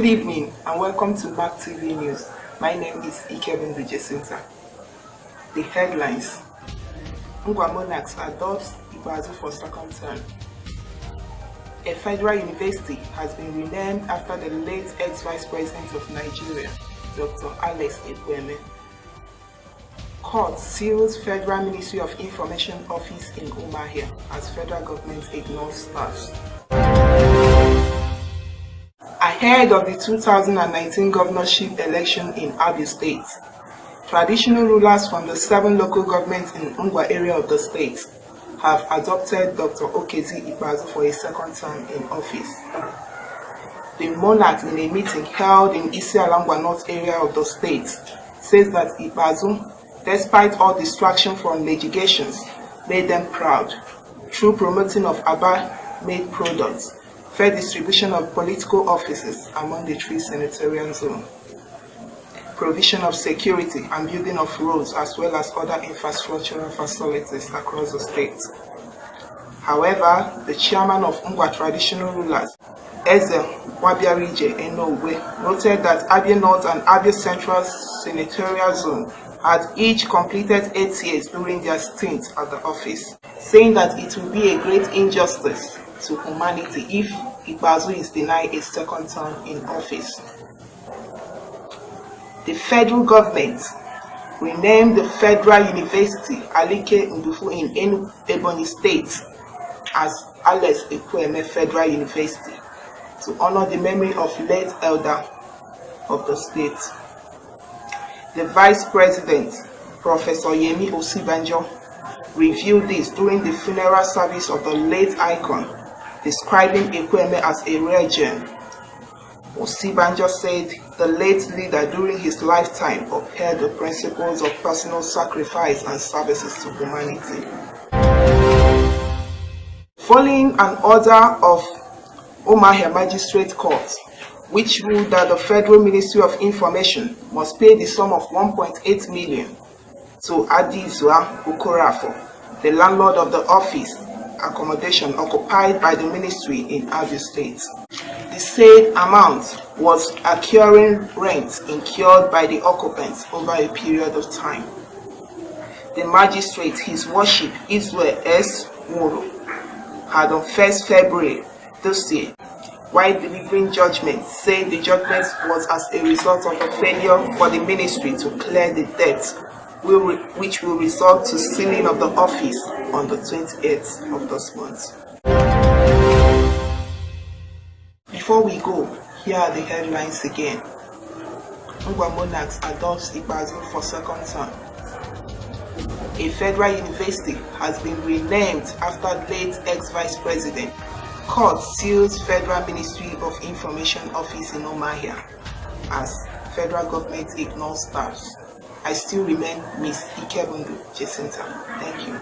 Good evening and welcome to Mac TV News. My name is Jecinta. The headlines: Ngwa Monarchs adopts Ibazu for second term. A federal university has been renamed after the late ex-vice president of Nigeria, Dr. Alex Ekwueme. Court seals Federal Ministry of Information office in Umuahia as federal government ignores staff. Ahead of the 2019 governorship election in Abia State, traditional rulers from the 7 local governments in Ngwa area of the state have adopted Dr. Okezi Ibazu for a second term in office. The monarch, in a meeting held in Isialangwa North area of the state, says that Ibazu, despite all distraction from litigations, made them proud through promoting of Aba-made products, fair distribution of political offices among the 3 senatorial zones, provision of security and building of roads as well as other infrastructural facilities across the state. However, the chairman of Ngwa traditional rulers, Eze Wabiarije Enowe, noted that Abia North and Abia Central senatorial zone had each completed 8 years during their stint at the office, saying that it will be a great injustice to humanity if Ibazu is denied a second term in office. The federal government renamed the Federal University Alike Ndufu in Ebonyi State as Alex Ekwueme Federal University to honor the memory of late elder of the state. The Vice President, Professor Yemi Osibanjo, reviewed this during the funeral service of the late icon, describing Ekwueme as a rare gem. Osibanjo said the late leader during his lifetime upheld the principles of personal sacrifice and services to humanity. Following an order of Umuahia Magistrate Court, which ruled that the Federal Ministry of Information must pay the sum of 1.8 million to Adizwa Ukorafo, the landlord of the office accommodation occupied by the ministry in Abia State. The said amount was accruing rent incurred by the occupants over a period of time. The magistrate, His Worship Israel S. Woro, had on 1st February this year, while delivering judgment, said the judgment was as a result of the failure for the ministry to clear the debt, which will result to sealing of the office on the 28th of this month. Before we go, here are the headlines again. Ngwa Monarchs adopts Ibazu for second term. A federal university has been renamed after late ex-vice president. Court seals Federal Ministry of Information office in Umuahia as federal government ignores staffs. I still remain Miss Jecinta. Thank you.